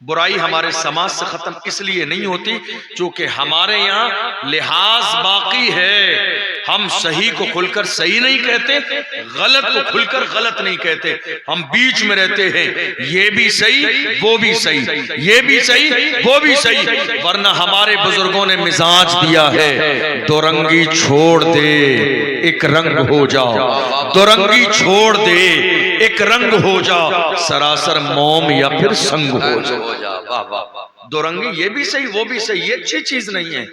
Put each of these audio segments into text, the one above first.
برائی ہمارے سماج سے ختم اس لیے نہیں ہوتی چونکہ ہمارے یہاں لحاظ باقی ہے، ہم صحیح کو کھل کر صحیح نہیں کہتے، غلط کو کھل کر غلط نہیں کہتے، ہم بیچ میں رہتے ہیں، یہ بھی صحیح وہ بھی صحیح، یہ بھی صحیح وہ بھی صحیح، ورنہ ہمارے بزرگوں نے مزاج دیا ہے دو رنگی چھوڑ دے ایک رنگ ہو جا، دو رنگی چھوڑ دے ایک رنگ ہو جا، سراسر موم یا پھر سنگ ہو جا۔ دو رنگی یہ بھی صحیح وہ بھی صحیح، یہ اچھی چیز نہیں ہے،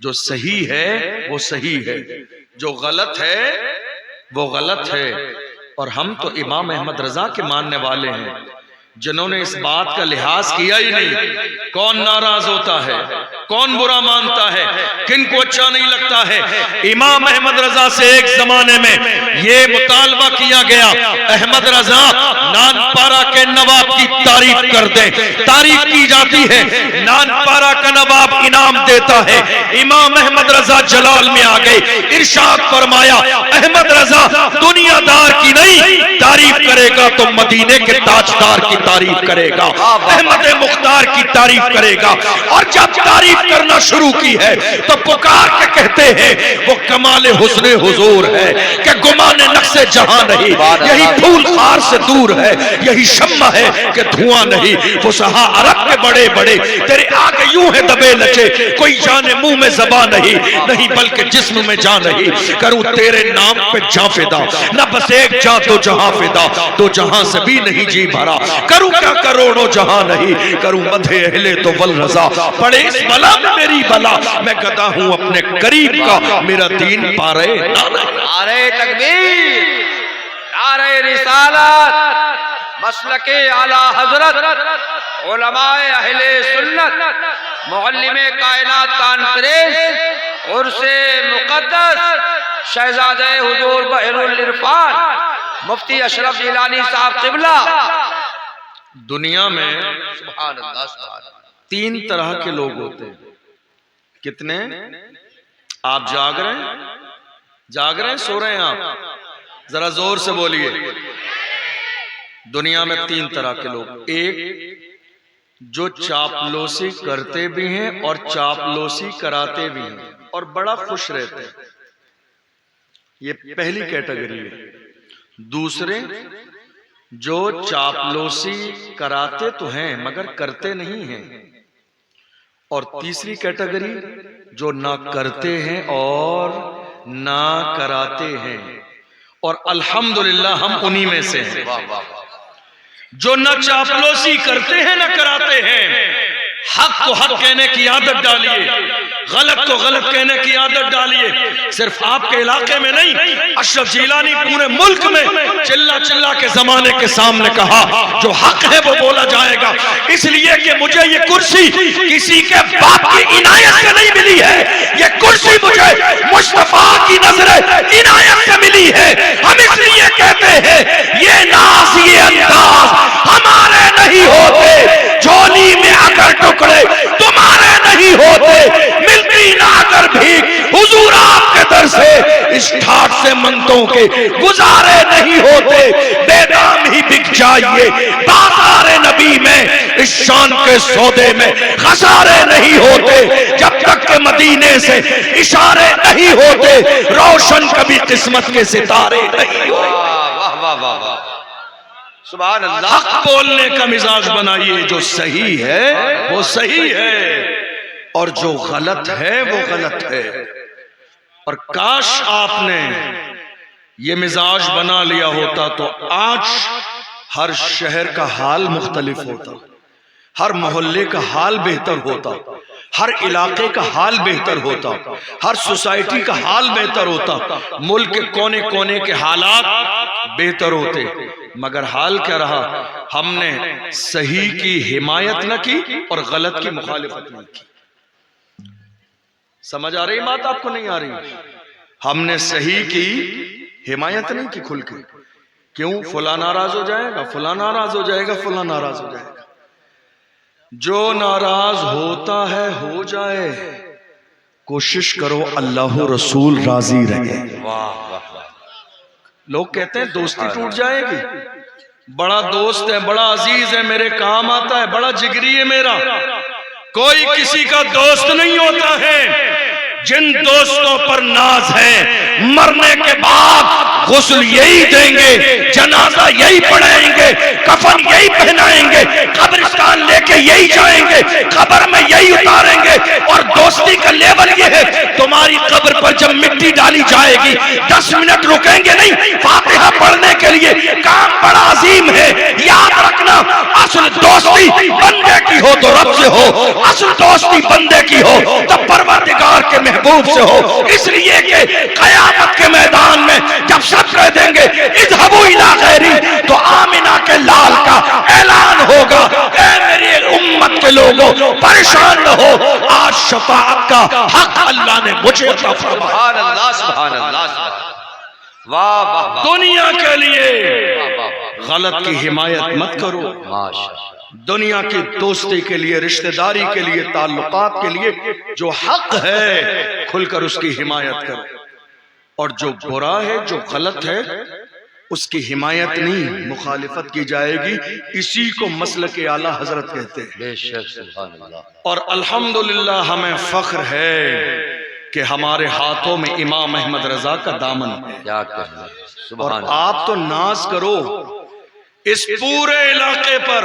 جو صحیح ہے وہ صحیح ہے، جو غلط ہے وہ غلط ہے۔ اور ہم تو امام احمد رضا کے ماننے والے ہیں جنہوں نے اس بات کا لحاظ کیا ہی نہیں کون ناراض ہوتا ہے، کون برا مانتا ہے، کن کو اچھا نہیں لگتا ہے۔ امام احمد رضا سے ایک زمانے میں یہ مطالبہ کیا گیا احمد رضا نان پارا کے نواب کی تعریف کر دیں، تعریف کی جاتی ہے، نان پارا کا نواب انعام دیتا ہے، امام احمد رضا جلال میں آ گئے، ارشاد فرمایا احمد رضا دنیا دار کی نہیں تعریف کرے گا تو مدینے کے تاجدار کی تعریف کرے گا، احمد مختار کی تعریف کرے گا۔ اور جب تعریف کرنا شروع کی ہے تو پکار کے کہتے ہیں وہ کمال حسن حضور ہے کہ گمان نقص جہاں نہیں، یہی پھول خار سے دور ہے، یہی شمع ہے کہ دھواں نہیں، فصحا عرب کے بڑے بڑے تیرے آگے یوں ہے دبے لچے، کوئی جانے منہ میں زبان نہیں بلکہ جسم میں جان نہیں، کروں تیرے نام پہ جاں فدا، نہ بس ایک جاں تو جہاں فدا، تو جہاں سے بھی نہیں جی بھرا، کروں کیا کروڑوں جہاں نہیں، کروں مدھے اہلے تو والرضا، پڑے اس بلا میں میری بلا، میں گدا ہوں اپنے قریب کا، میرا دین پارے نعرہ تکبیر، نعرہ رسالت، مسلک اعلی حضرت، علماء اہل سنت، معلم کائنات کانفرنس، عرس مقدس، شہزادہ حضور بحر العرفان، مفتی اشرف جیلانی صاحب قبلہ۔ دنیا میں سبحان اللہ سبحان اللہ۔ تین طرح کے لوگ ہوتے ہیں، کتنے؟ آپ جاگ رہے ہیں؟ جاگ رہے ہیں سو رہے ہیں آپ؟ ذرا زور سے بولیے۔ دنیا میں تین طرح کے لوگ، ایک جو چاپلوسی کرتے بھی ہیں اور چاپلوسی کراتے بھی ہیں اور بڑا خوش رہتے ہیں، یہ پہلی کیٹیگری ہے۔ دوسرے جو چاپلوسی کراتے تو ہیں مگر کرتے نہیں ہیں، اور تیسری کیٹیگری جو نہ کرتے ہیں اور نہ کراتے ہیں، اور الحمدللہ ہم انہی میں سے ہیں۔ جو نہ چاپلوسی کرتے ہیں نہ کراتے ہیں، حق کو حق کہنے کی عادت ڈالیے، غلط کو غلط کہنے کی عادت ڈالیے۔ صرف آپ کے علاقے میں نہیں، اشرف جیلانی پورے ملک میں چلا چلا کے زمانے کے سامنے کہا جو حق ہے وہ بولا جائے گا، اس لیے کہ مجھے یہ کرسی کسی کے باپ کی عنایت سے نہیں ملی ہے، یہ کرسی مجھے مصطفیٰ کی نظر عنایت سے ملی ہے۔ ہم اس لیے کہتے ہیں یہ ناز یہ انداز ہمارے نہیں ہوتے، جھولی میں اگر ٹکڑے تمہارے نہیں ہوتے، ملتی نہ اگر بھیک حضور آپ کے در سے، اس ٹھاٹ سے منتوں کے گزارے نہیں ہوتے، بے دام ہی بک جائیے بازار نبی میں، اس شان کے سودے میں خسارے نہیں ہوتے، جب تک کہ مدینے سے اشارے نہیں ہوتے، روشن کبھی قسمت کے ستارے نہیں ہوتے۔ واہ واہ واہ واہ، سبحان اللہ۔ حق بولنے کا مزاج بنائیے، جو صحیح ہے وہ صحیح ہے اور جو غلط ہے وہ غلط ہے۔ اور کاش آپ نے یہ مزاج بنا لیا ہوتا تو آج ہر شہر کا حال مختلف ہوتا، ہر محلے کا حال بہتر ہوتا، ہر علاقے کا حال بہتر ہوتا، ہر سوسائٹی کا حال بہتر ہوتا، ملک کے کونے کونے کے حالات بہتر ہوتے۔ مگر حال کیا رہا؟ ہم نے صحیح کی حمایت نہ کی اور غلط کی مخالفت نہیں کی۔ سمجھ آ رہی بات آپ کو؟ نہیں آ رہی؟ ہم نے صحیح کی حمایت نہیں کی کھل کے، کیوں؟ فلاں ناراض ہو جائے گا، فلاں ناراض ہو جائے گا، فلاں ناراض ہو جائے گا۔ جو ناراض ہوتا ہے ہو جائے، کوشش کرو اللہ رسول راضی رہے۔ واہ واہ واہ، لوگ کہتے ہیں دوستی ٹوٹ جائے گی، بڑا دوست ہے، بڑا عزیز ہے، میرے کام آتا ہے، بڑا جگری ہے میرا. کوئی کسی کا دوست نہیں ہوتا ہے. جن دوستوں پر ناز ہے مرنے کے بعد غسل یہی دیں گے، جنازہ یہی پڑھائیں گے، کفن یہی پہنائیں گے، قبرستان لے کے یہی جائیں گے، قبر میں یہی اتاریں گے. اور دوستی کا لیول یہ ہے، تمہاری قبر پر جب مٹی ڈالی جائے گی 10 منٹ رکیں گے نہیں فاتحہ پڑھنے کے لیے. کام بڑا عظیم ہے، یاد رکھنا. اصل دوستی بندے کی ہو تو رب سے ہو، اصل دوستی بندے کی ہو تو پروردگار کے محبوب سے ہو. اس لیے کہ قیامت کے میدان میں جب سب کہہ دیں گے اذهبوا الى غیری، تو آمنہ کے لال کا اعلان ہوگا، اے میری امت کے لوگوں پریشان نہ ہو، آج شفاعت کا حق اللہ نے مجھے عطا فرمایا. سبحان اللہ سبحان اللہ سبحان اللہ. واہ واہ واہ. دنیا کے لیے واہ واہ واہ. غلط کی حمایت مت کرو. ماشاءاللہ. دنیا کی دوستی کے لیے، رشتہ داری کے لیے، تعلقات کے لیے جو حق ہے کھل کر اس کی حمایت کرو. اور جو برا ہے، جو غلط ہے، اس کی حمایت نہیں، مخالفت کی جائے گی. اسی کو مسلک اعلیٰ حضرت کہتے ہیں. بے شک سبحان اللہ. اور الحمدللہ ہمیں فخر ہے کہ ہمارے ہاتھوں میں امام احمد رضا کا دامن ہے. کیا کہنا. اور سبحان اللہ. آپ تو ناز کرو اس پورے علاقے پر.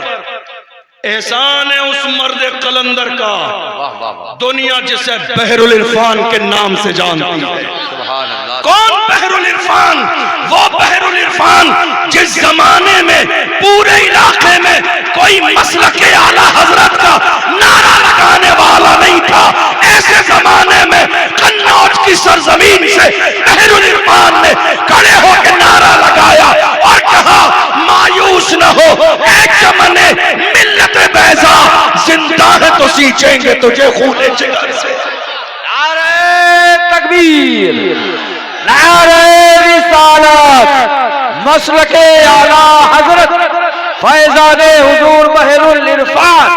احسان ہے اس مرد قلندر کا، واہ واہ واہ. دنیا جسے بحر العرفان کے نام سے جانتی ہے. سبحان اللہ. کون بحر العرفان؟ وہ بحر العرفان جس زمانے میں پورے علاقے میں کوئی مسلک اعلیٰ حضرت کا نعرہ لگانے والا نہیں تھا. ایسے زمانے میں قنوج کی سرزمین سے بحر العرفان نے کھڑے ہو کے نعرہ لگایا اور کہا مایوس نہ ہو اے چمن ملت بیضا، زندہ ہے تو سینچیں گے تجھے خون جگر سے. نعرہ تکبیر، نعرہ رسالت، مسلک اعلیٰ حضرت فیضان حضور بحر العرفان،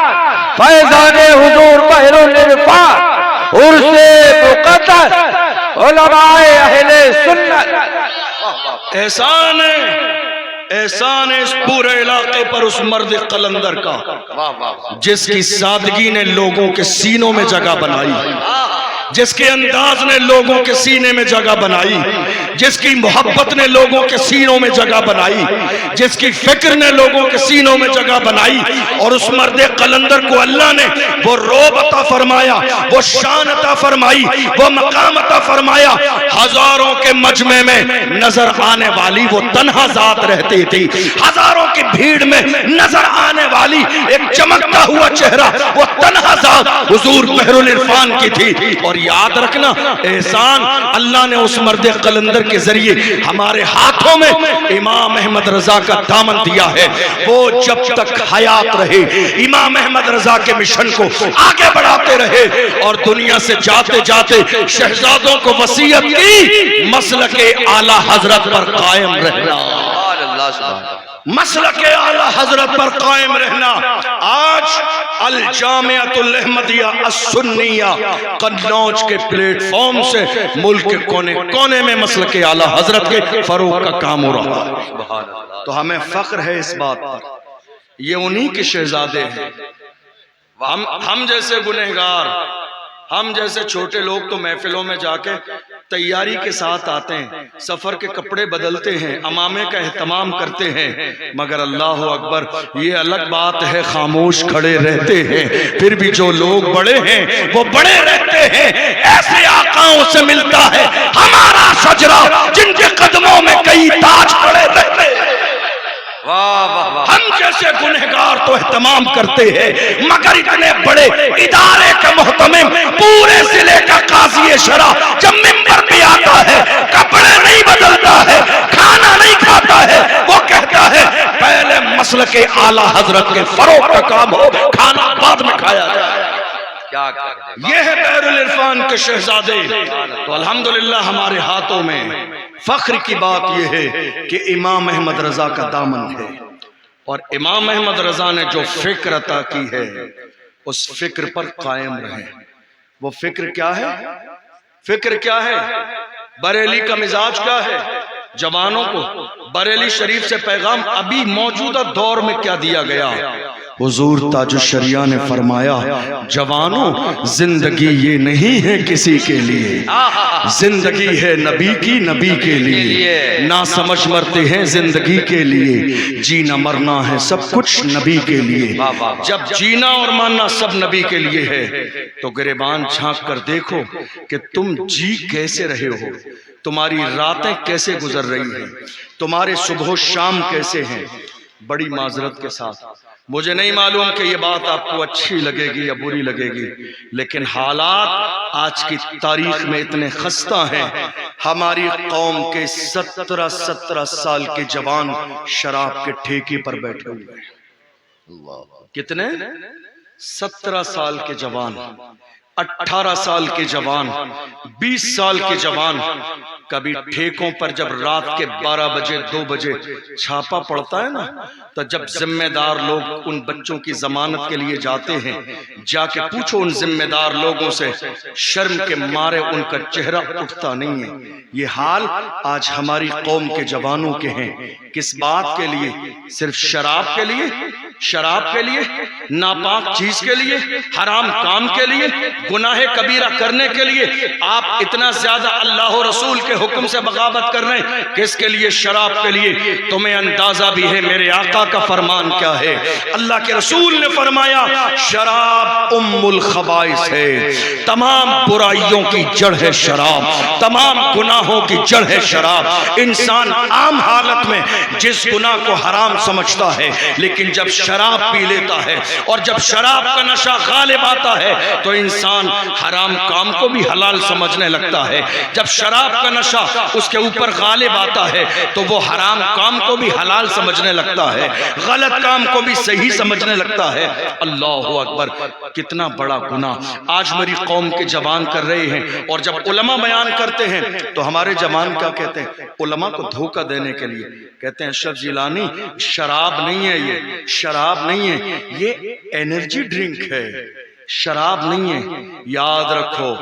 فیضان حضور بحر العرفان، عرس مقدس، علماء اہل سنت. احسان ہے، احسان ہے اس پورے علاقے پر اس مرد قلندر کا واہ واہ. جس کی سادگی نے لوگوں کے سینوں میں جگہ بنائی، جس کے انداز نے لوگوں کے سینے میں جگہ بنائی، جس کی محبت نے لوگوں کے سینوں میں جگہ بنائی، جس کی فکر نے لوگوں کے سینوں میں جگہ بنائی. اور اس مرد قلندر کو اللہ نے وہ روب عطا فرمایا، وہ شان عطا فرمائی، وہ مقام عطا فرمایا. ہزاروں کے مجمع میں نظر آنے والی وہ تنہا ذات رہتی تھی. ہزاروں کی بھیڑ میں نظر آنے والی ایک چمکتا ہوا چہرہ وہ تنہا ذات حضور بحر العرفان کی تھی. اور یاد رکھنا احسان اللہ نے اس مرد قلندر کے ذریعے ہمارے ہاتھوں میں امام احمد رضا کا دامن دیا ہے. وہ جب تک حیات رہے امام احمد رضا کے مشن کو آگے بڑھاتے رہے اور دنیا سے جاتے جاتے شہزادوں کو وصیت کی مسلک اعلیٰ حضرت پر قائم رہنا، سبحان اللہ سبحان اللہ. مسلک اعلیٰ حضرت پر قائم رہنا. آج الجامعۃ الاحمدیہ السنیہ قنوج کے پلیٹ فارم سے ملک کے کونے کونے میں مسلک اعلیٰ حضرت کے فروغ کا کام ہو رہا ہے. سبحان اللہ. تو ہمیں فخر ہے اس بات پر. یہ انہی کے شہزادے ہیں. ہم جیسے گنہگار، ہم جیسے چھوٹے لوگ تو محفلوں میں جا کے تیاری کے ساتھ آتے ہیں، سفر کے کپڑے بدلتے ہیں، امامے کا اہتمام کرتے ہیں، مگر اللہ اکبر یہ الگ بات ہے خاموش کھڑے رہتے ہیں. پھر بھی جو لوگ بڑے ہیں وہ بڑے رہتے ہیں. ایسے آقاؤں سے ملتا ہے ہمارا شجرہ جن کے قدموں میں کئی تاج پڑے رہتے ہیں. واہ واہ واہ. ہم جیسے گنہگار تو اہتمام کرتے ہیں، مگر اتنے بڑے ادارے کا محتمم پورے ضلع کا قاضی شرع جب منبر پہ آتا ہے کپڑے نہیں بدلتا ہے، کھانا نہیں کھاتا ہے، وہ کہتا ہے پہلے مسلک اعلیٰ حضرت کے فروغ کا کام ہو، کھانا بعد میں کھایا جائے. کیا کہتے. یہ ہے بحر العرفان کے شہزادے. تو الحمدللہ ہمارے ہاتھوں میں فخر کی بات یہ ہے کہ امام احمد رضا کا دامن ہے. اور امام احمد رضا نے جو فکر عطا کی ہے اس فکر پر قائم رہے. وہ فکر کیا ہے؟ فکر کیا ہے؟ بریلی کا مزاج کیا ہے؟ جوانوں کو بریلی شریف سے پیغام ابھی موجودہ دور میں کیا دیا گیا؟ حضور تاج الشریعہ نے فرمایا جوانوں زندگی یہ نہیں ہے کسی کے لیے، زندگی ہے نبی کی، نبی کے لیے نہ سمجھ مرتے ہیں زندگی کے لیے، جینا مرنا ہے سب کچھ نبی کے لیے۔ جب جینا اور مرنا سب نبی کے لیے ہے تو گریبان جھانک کر دیکھو کہ تم جی کیسے رہے ہو، تمہاری راتیں کیسے گزر رہی ہیں، تمہارے صبح و شام کیسے ہیں۔ بڑی معذرت کے ساتھ مجھے نہیں معلوم کہ یہ بات آپ کو اچھی لگے گی یا بری لگے گی، لیکن حالات آج کی تاریخ میں اتنے خستہ ہیں۔ ہماری قوم کے 17 سال کے جوان شراب کے ٹھیکے پر بیٹھے ہوئے ہیں۔ کتنے؟ 17 سال کے جوان، 18 سال کے جوان، 20 سال کے جوان۔ کبھی ٹھیکوں پر جب رات کے 12 بجے 2 بجے چھاپا پڑتا ہے نا، تو جب ذمہ دار لوگ ان بچوں کی ضمانت کے لیے جاتے ہیں، جا کے پوچھو ان ذمہ دار لوگوں سے، شرم کے مارے ان کا چہرہ اٹھتا نہیں ہے۔ یہ حال آج ہماری قوم کے جوانوں کے ہیں۔ کس بات کے لیے؟ صرف شراب کے لیے، شراب کے لیے، ناپاک چیز کے لیے، حرام کام کے لیے، گناہ کبیرہ کرنے کے لیے۔ آپ اتنا زیادہ اللہ و رسول کے حکم سے بغاوت کر رہے ہیں، کس کے لیے؟ شراب کے لیے۔ تمہیں اندازہ بھی ہے میرے آقا کا فرمان کیا ہے؟ اللہ کے رسول نے فرمایا شراب ام الخبائث ہے، تمام برائیوں کی جڑ ہے شراب، تمام گناہوں کی جڑ ہے شراب۔ انسان عام حالت میں جس گناہ کو حرام سمجھتا ہے، لیکن جب شراب پی لیتا ہے اور جب شراب کا نشہ غالب آتا ہے تو انسان حرام کام کو بھی حلال سمجھنے لگتا ہے۔ جب شراب کا نشہ اس کے اوپر غالب آتا ہے تو وہ حرام کام کو بھی حلال سمجھنے لگتا ہے، غلط کام کو بھی صحیح سمجھنے لگتا ہے۔ اللہ اکبر، کتنا بڑا گناہ آج میری قوم کے جوان کر رہے ہیں۔ اور جب علماء بیان کرتے ہیں تو ہمارے جوان کیا کہتے ہیں؟ علماء کو دھوکہ دینے کے لیے کہتے ہیں اشرف جیلانی شراب نہیں ہے، یہ شراب نہیں ہے، یہ انرجی ڈرنک ہے، شراب نہیں ہے۔ یاد رکھو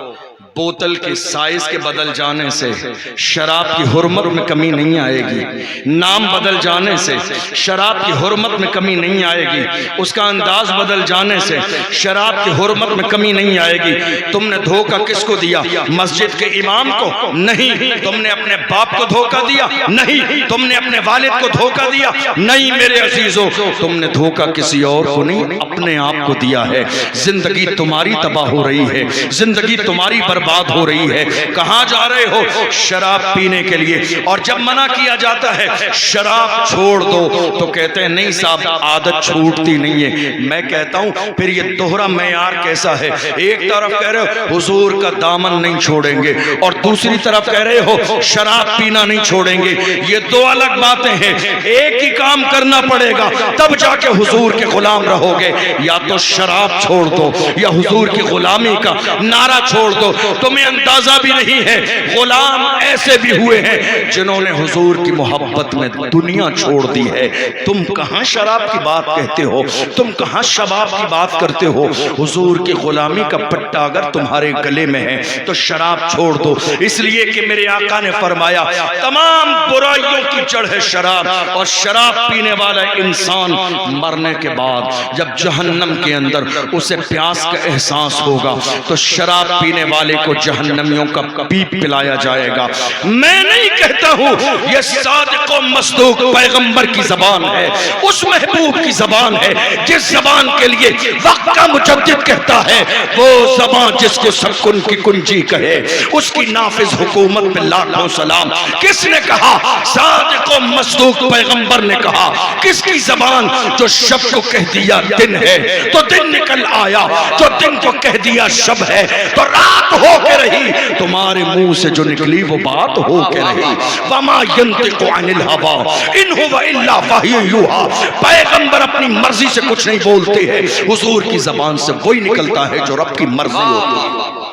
بوتل کے سائز کے بدل جانے سے شراب کی حرمت میں کمی نہیں آئے گی، نام بدل جانے سے شراب کی حرمت میں کمی نہیں آئے گی، اس کا انداز بدل جانے سے شراب کی حرمت میں کمی نہیں آئے گی۔ تم نے دھوکہ کس کو دیا؟ مسجد کے امام کو نہیں۔ تم نے اپنے باپ کو دھوکہ دیا؟ نہیں۔ تم نے اپنے والد کو دھوکہ دیا؟ نہیں میرے عزیزو، تم نے دھوکہ کسی اور کو نہیں، اپنے آپ کو دیا ہے۔ زندگی تمہاری تباہ ہو رہی ہے، زندگی تمہاری برباد ہو رہی ہے۔ کہاں جا رہے ہو؟ شراب پینے کے لیے۔ اور جب منع کیا جاتا ہے شراب چھوڑ دو تو کہتے ہیں نہیں صاحب عادت چھوٹتی نہیں ہے۔ میں کہتا ہوں پھر یہ دوہرا معیار کیسا ہے؟ ایک طرف کہہ رہے ہو حضور کا دامن نہیں چھوڑیں گے اور دوسری طرف کہہ رہے ہو شراب پینا نہیں چھوڑیں گے۔ یہ دو الگ باتیں ہیں۔ ایک ہی کام کرنا پڑے گا تب جا کے حضور کے غلام رہو گے۔ یا تو شراب چھوڑ دو یا حضور کی غلامی کا نعرہ چھوڑ دو۔ تمہیں اندازہ بھی نہیں ہے غلام ایسے بھی ہوئے ہیں جنہوں نے حضور کی محبت میں دنیا چھوڑ دی ہے۔ تم کہاں شراب کی بات کہتے ہو؟ تم کہاں شباب کی بات کرتے ہو؟ حضور کی غلامی کا پٹا اگر تمہارے گلے میں ہے تو شراب چھوڑ دو، اس لیے کہ میرے آقا نے فرمایا تمام برائیوں کی جڑ ہے شراب، اور شراب پینے والا انسان مرنے کے بعد جب جہنم کے اندر اسے پیاس کا احساس ہوگا تو شراب پینے والے کو جہنمیوں کا پیپ پلایا جائے گا۔ میں نہیں کہتا ہوں، یہ صادق و مصدوق پیغمبر کی زبان ہے، اس محبوب کی زبان ہے جس زبان کے لیے وقت کا مجدد کہتا ہے وہ زبان جس کو سب کن کی کنجی کہے، اس کی نافذ حکومت پہ لاکھوں سلام۔ کس نے کہا؟ صادق و مصدوق پیغمبر نے کہا۔ کس کی زبان؟ جو شب کو کہہ دیا دن ہے تو دن نکل آیا، جو دن کو کہہ دیا شب ہے تو رات ہو کے رہی۔ تمہارے منہ سے جو نکلی وہ بات ہو کے رہی۔ وما ينطق عن الهوى ان هو الا وحی یوحی۔ پیغمبر اپنی مرضی سے کچھ نہیں بولتے ہیں، حضور کی زبان سے وہی نکلتا ہے جو رب کی مرضی ہوتی ہے۔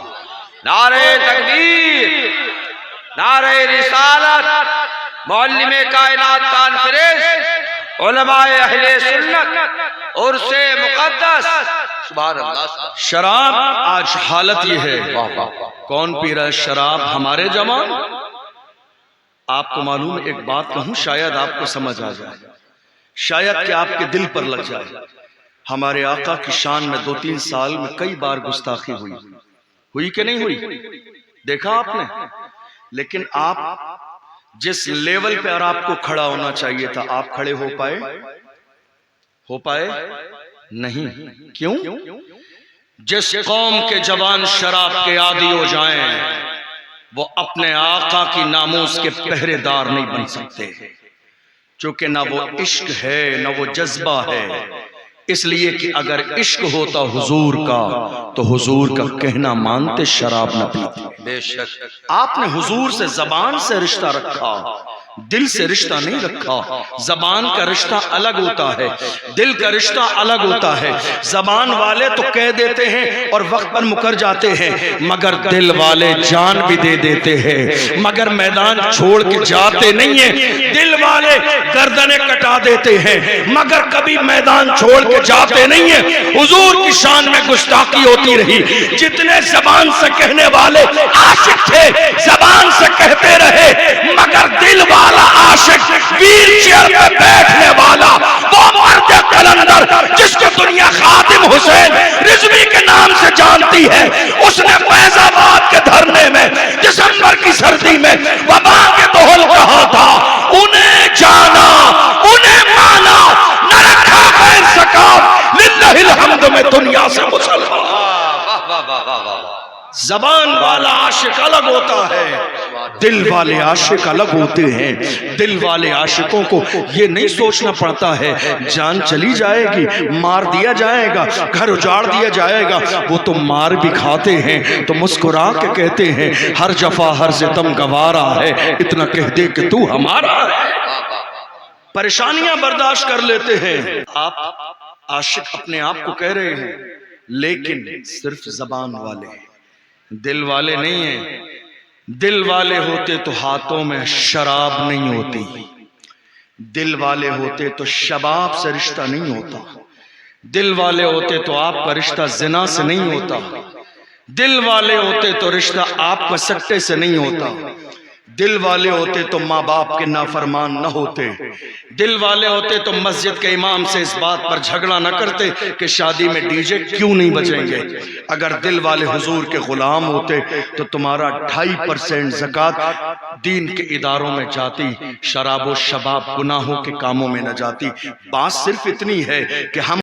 نعرہ تکبیر، نعرہ رسالت، معلم کائنات کانفرنس، علماء اہل سنت، عرس مقدس، سبحان اللہ۔ شراب آج حالت یہ ہے، کون پی رہا ہے شراب؟ ہمارے جوان، آپ کو معلوم ہے، ایک بات کہوں شاید آپ کو سمجھ آ جائے، شاید کہ آپ کے دل پر لگ جائے۔ ہمارے آقا کی شان میں 2-3 سال میں کئی بار گستاخی ہوئی کہ نہیں ہوئی؟ دیکھا آپ نے؟ لیکن آپ جس لیول پہ آپ کو کھڑا ہونا چاہیے تھا، آپ کھڑے ہو پائے نہیں۔ کیوں؟ جس قوم کے جوان شراب کے عادی ہو جائیں وہ اپنے آقا کی ناموس کے پہرے دار نہیں بن سکتے، چونکہ نہ وہ عشق ہے نہ وہ جذبہ ہے۔ اس لیے کہ اگر عشق ہوتا حضور کا تو حضور کا کہنا مانتے، شراب نہ پیتے۔ بے شک آپ نے حضور سے زبان سے رشتہ رکھا، دل سے رشتہ نہیں رکھا۔ زبان کا رشتہ الگ ہوتا ہے، دل کا رشتہ الگ ہوتا ہے۔ زبان والے تو کہہ دیتے ہیں اور وقت پر مکر جاتے ہیں، مگر دل والے جان بھی دے دیتے ہیں، مگر میدان چھوڑ کے جاتے نہیں ہیں۔ دل والے گردنیں کٹا دیتے ہیں مگر کبھی میدان چھوڑ کے جاتے نہیں ہیں۔ حضور کی شان میں گستاخی ہوتی رہی۔ جتنے زبان سے کہنے والے عاشق تھے زبان سے کہتے رہے، مگر دل والا عاشق، ویل چیئر پہ بیٹھنے والا، وہ مرد قلندر جس کو دنیا خادم حسین رضوی کے نام سے جانتی ہے، اس نے فیض آباد کے دھرنے میں دسمبر کی سردی میں وبا کے دہل کہا تھا، انہیں جانا انہیں مانا، نہ رکھا غیر سکاب للہ الحمد میں دنیا سے مسلمان۔ زبان والا عاشق الگ ہوتا ہے، دل والے عاشق الگ ہوتے ہیں۔ دل والے عاشقوں کو یہ نہیں سوچنا پڑتا ہے جان چلی جائے گی، مار دیا جائے گا، گھر اجاڑ دیا جائے گا۔ وہ تو مار بھی کھاتے ہیں تو مسکرا کے کہتے ہیں ہر جفا ہر ستم گوارا ہے، اتنا کہہ دے کہ تو ہمارا ہے۔ پریشانیاں برداشت کر لیتے ہیں۔ آپ عاشق اپنے آپ کو کہہ رہے ہیں لیکن صرف زبان والے ہیں، دل والے نہیں ہیں۔ دل والے ہوتے تو ہاتھوں میں شراب نہیں ہوتی، دل والے ہوتے تو شباب سے رشتہ نہیں ہوتا، دل والے ہوتے تو آپ کا رشتہ زنا سے نہیں ہوتا، دل والے ہوتے تو رشتہ آپ کا سکتے سے نہیں ہوتا، دل والے ہوتے تو ماں باپ کے نافرمان نہ ہوتے، دل والے ہوتے تو مسجد کے امام سے اس بات پر جھگڑا نہ کرتے کہ شادی میں ڈی جے کیوں نہیں بجیں گے۔ اگر دل والے حضور کے غلام ہوتے تو تمہارا 2.5% زکوٰۃ دین کے اداروں میں جاتی، شراب و شباب گناہوں کے کاموں میں نہ جاتی۔ بات صرف اتنی ہے کہ ہم